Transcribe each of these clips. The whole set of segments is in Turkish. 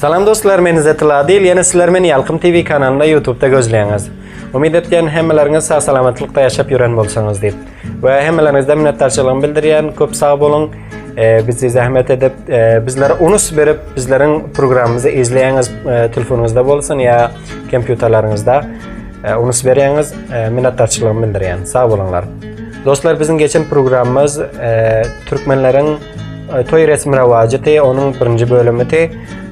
Salam dostlar, men Adil. Yana sizlar meni Ýalkym TV kanalynda YouTube'da gözleýäňiz. Umid etýän hemmeleриňiz sag salamatlikda ýaşap ýören bolsaňyz diýip. We hemmeleringizden minnetdarçylygymy bildirýän, köp sag bolun. Bizi zahmet edip bizlere unus berip bizleriň programmyzy izleýäňiz telefonunuzda bolsun ýa kompýuterleriňizde unus berýäňiz, minnetdarçylygymy bildirýän. Sag bolunlar. Dostlar, bizim geçen programımız Türkmenlerin Toýy resmi rawajy, onun birinci bölümü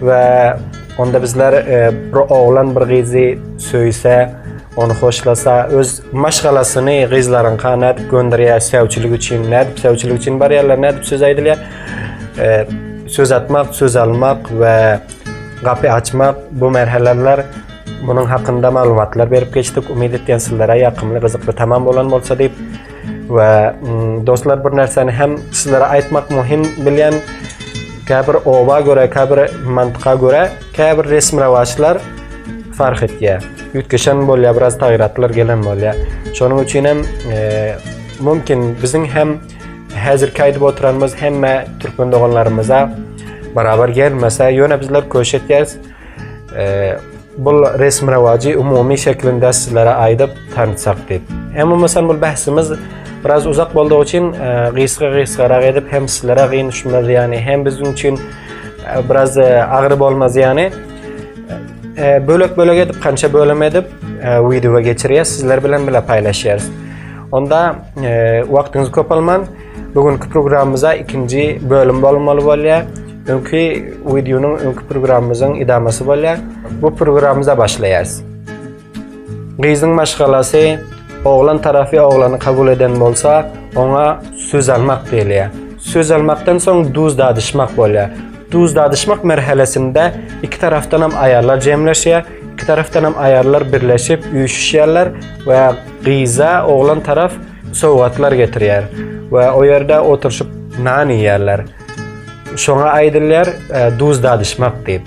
ve onda bizler bir oğlan bir gyzy söýse, onu hoşlasa, öz maşgalasyny gyzlaryň kanat gönderýär, sevçilik üçin, nädip sevçilik üçin barýarlar, nädip söz aýdylýar. Söz atmak, söz almak ve gapy açmak bu merheleler bunun hakkında malumatlar berip geçdik. Umid etýän sizlere ýakymly, gyzykly tamam bolan bolsa diýip. Ve dostlar, bir nerseni hem sizlere aytmak muhim bilýän, käbir oba göre, käbir mantyka göre, käbir resmi rawajlar fark etýär. Ýetgeşen bolýar, biraz taýratlar gelen bolýar. Şonuň üçin hem mümkin biziň hem häzirki aýdyp oturanymyz hemme türkmen doganlarymyza barabar gelmese, ýöne bizler köş etýäris. Bu resmi rawajy umumy şeklinde sizlere aýdyp tanıtsak diýip. Hem mesela bu bahsimiz biraz uzak bolduğu için gysga edip hem sizlere gyn düşmez, yani hem bizim için biraz ağır bolmaz, yani bölek edip kança bölüm edip videoga geçirýär, sizler bilen bile paylaşýarys. Onda wagtyňyzy köp alman, bugünkü programmyza ikinci bölüm bolmaly bolýar. Öňkü videonun, öňkü programmyzyň idamasy bolýar. Bu programmyza başlaýarys. Gyzyň maşgalasy, oğlan tarafı oğlanı kabul eden bolsa, ona söz almak diýilýär. Söz almaktan soň duz dadyşmak bolýar. Duz dadyşmak merhelesinde iki taraftan hem ayarlar jemleşýär, iki taraftan hem ayarlar birleşip üýüşýärler we gyza oğlan taraf sowgatlar getirýär we o ýerde oturuşyp nan ýerler. Şoňa aýdylýar duz dadyşmak diýip.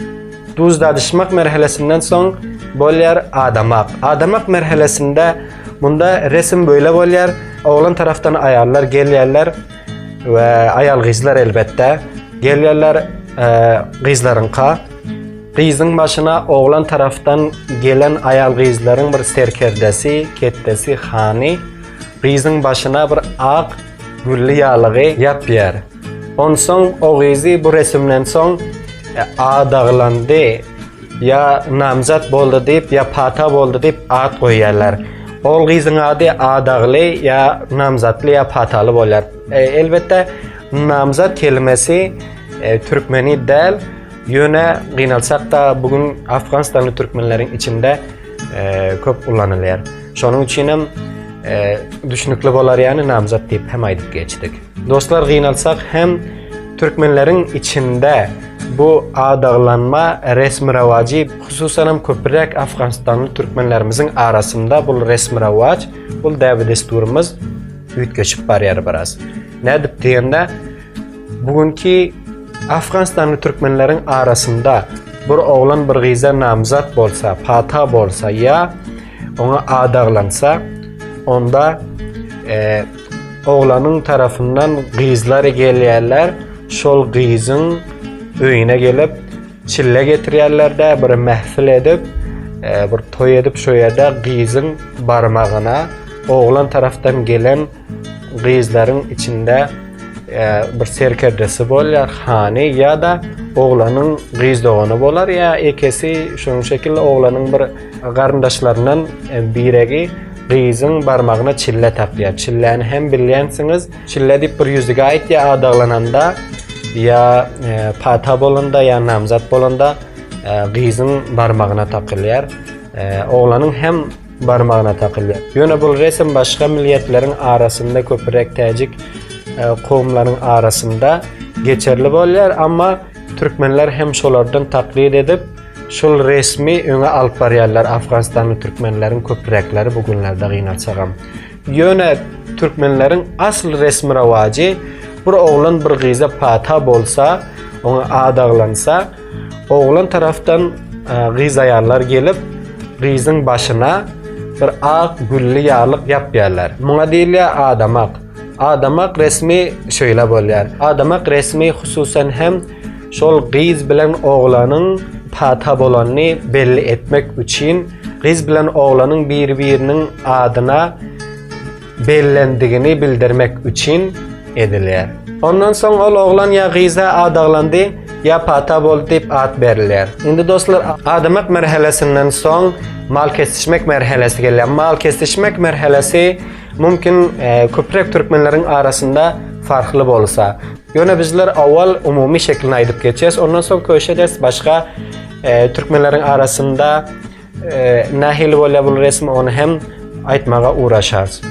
Duz dadyşmak merhelesinden soň bolýar adamak. Adamak merhelesinde bunda resim böyle bolýar. Oğlan taraftan ayarlar gelýärler we ayal gyzlar elbetde gelýärler gyzlarynka. Gyzyň başyna oğlan taraftan gelen ayal gyzlaryň bir serkerdesi, kettesi, hany gyzyň başyna bir ak gülli ýalygy ýapýar. Ondan soň o gyzy bu resimden soň adaglandy ya namzat boldy diýip ya pata boldy diýip ad goýýarlar. Ol gyzyň ady adagly ya namzatly ya pataly bolar. Elbette namzat kelimesi Türkmeni däl, ýöne gynalsak da bugün Afganistanly türkmenleriň içinde köp ullanylýar. Şonuň üçin hem düşnükli bolar, ýani namzat diýip hem aýdyp geçdik. Dostlar, gynalsak hem türkmenleriň içinde bu adaglanma resmi rawajy hususan hem köprek Afganistanly türkmenlerimiziň arasında bu resmi rawaj, bu däwet desturumuz üýtgeçip barýar biraz. Nädip diýende, bugünkü Afganistanly türkmenleriň arasında bir oğlan bir gyza namzat bolsa, pata bolsa ýa ona adaglansa, onda oğlanın tarafından gyzlar gelýärler, şol gyzyň öýüne gelip çille getirýärler, bir mehfil edip, bir toy edip şo ýerde gyzyň barmagyna oğlan taraftan gelen gyzlaryň içinde bir serkerdesi bolýar, hany ýa-da oğlanyň gyzdogany bolar, ýa ekesi şoň şekilde oğlanyň bir garyndaşlaryndan biregi gyzyň barmagyna çille tapýar. Çilleni hem bilýänsiňiz, çille diýip bir ýüzüge aýt ýa adaglananda ya pata bolanda ya namzat bolanda gyzyň barmagyna takylýar. Oğlanyň hem barmagyna takylýar. Ýöne bu resim başga milliyetleriň arasında, köprek täjik kowmlaryň arasında geçerli bolýar, amma türkmenler hem şolardan taklid edip şol resmi öňe alyp barýarlar. Afganistanly türkmenleriň köprekleri bu günlerde gynalsagam. Ýöne türkmenleriň asl resmi rawajy, bir oğlan bir gyza pata bolsa, ona adaglansa, oğlan taraftan gyzaýarlar gelip gyzyň başyna bir ak gülli ýalyk ýapýarlar. Muňa diýilýär adamak. Adamak resmi şöyle bolýar. Adamak resmi hususan hem şol gyz bilen oğlanyň pata bolanny belli etmek üçin kız bilen oğlanın bir-birinin adına bellendigini bildirmek üçin ediler. Ondan soň ol oğlan ya kıza adaglandy ya pata bol dip ad berler. Indi dostlar, adamak merhelesinden soň mal kesişmek merhelesi gelýär. Mal kesişmek merhelesi mümkin köprek Türkmenlerin arasında farklı bolsa. Ýöne bizler awal umumy şeklini aýdyp geçýäs, ondan soň köşedes başga Türkmenlerin arasında nähili bolýar bu resmi onu hem aýtmaga uğraşarız.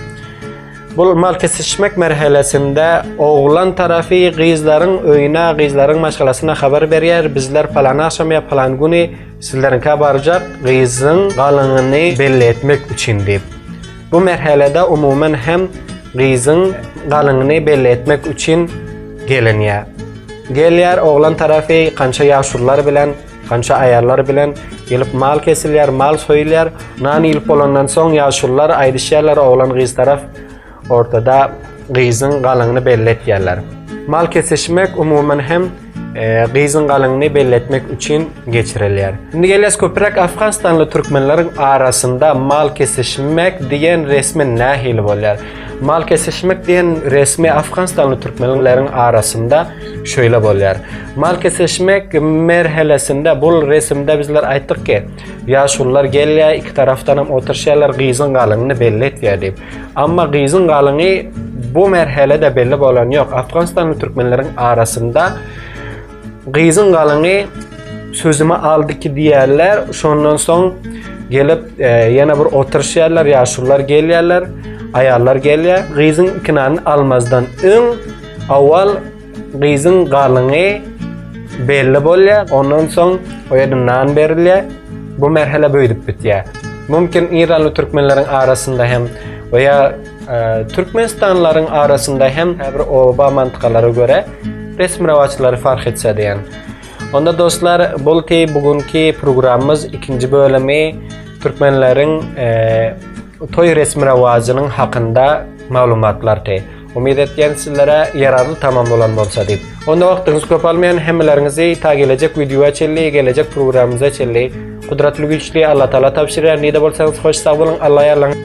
Bu mal kesişmek merhelesinde oğlan tarafı kızların öyüne, kızların maşgalasına haber berýär. Bizler falan akşam ya falan günü sizlerinke barjak kızın galynyny belli etmek üçin diýip. Bu merhelede umumen hem kızın galynyny belli etmek üçin gelinýär. Gelýär oğlan tarafı kança ýaşurlar bilen, kança ayarlar bilen gelip mal kesilýär, mal soýulýar. Nan ilip bolandan soň ýaşurlar aýdyşýarlar, oğlan kız taraf ortada kızın galynyny belli etýärler. Mal kesişmek umumen hem kızın galynyny belli etmek üçin geçirilýär. Indi gelýäs köprek Afganistanly Türkmenlerin arasında mal kesişmek diýen resmi nähili bolýar? Mal kesişmek diýen resmi Afganistanly Türkmenlerin arasında şöyle bolýar. Mal kesişmek merhelesinde bu resimde bizler aýtdyk ki ýaşullar gelýär, iki taraftan hem oturşýarlar, kızın galynyny belli etýär diýip. Amma kızın galyny bu merhelede belli bolan ýok. Afganistanly Türkmenlerin arasında kızın galyny sözüme aldyky diýerler. Şondan soň gelip yana bir oturşýarlar, ýaşullar gelýärler, ayarlar gelýär. Kızın ikinany almazdan öň awal kızın galyny belli bolýar. Ondan soň o ýerden nan berilýär. Bu merhele böýdüp bitýär. Mümkin İranly Türkmenlerin arasında hem veya Türkmenistanların arasında hem bir oba mantıkalara göre resmi revaçları fark etse diyen. Onda dostlar, bugünkü programımız ikinci bölümü Türkmenlerin toy resmi revacının hakkında malumatlar te. Umid etken sizlere yararlı tamam olan bolsa deyip. Onda vaktiniz köp almayan hemmelerinizi ta gelecek videoya çelli, gelecek programımıza çelli. Kudretli güçlü Allah Teala tapşırır. Nide bolsanız hoş sağ olun. Allah'a yararlanın.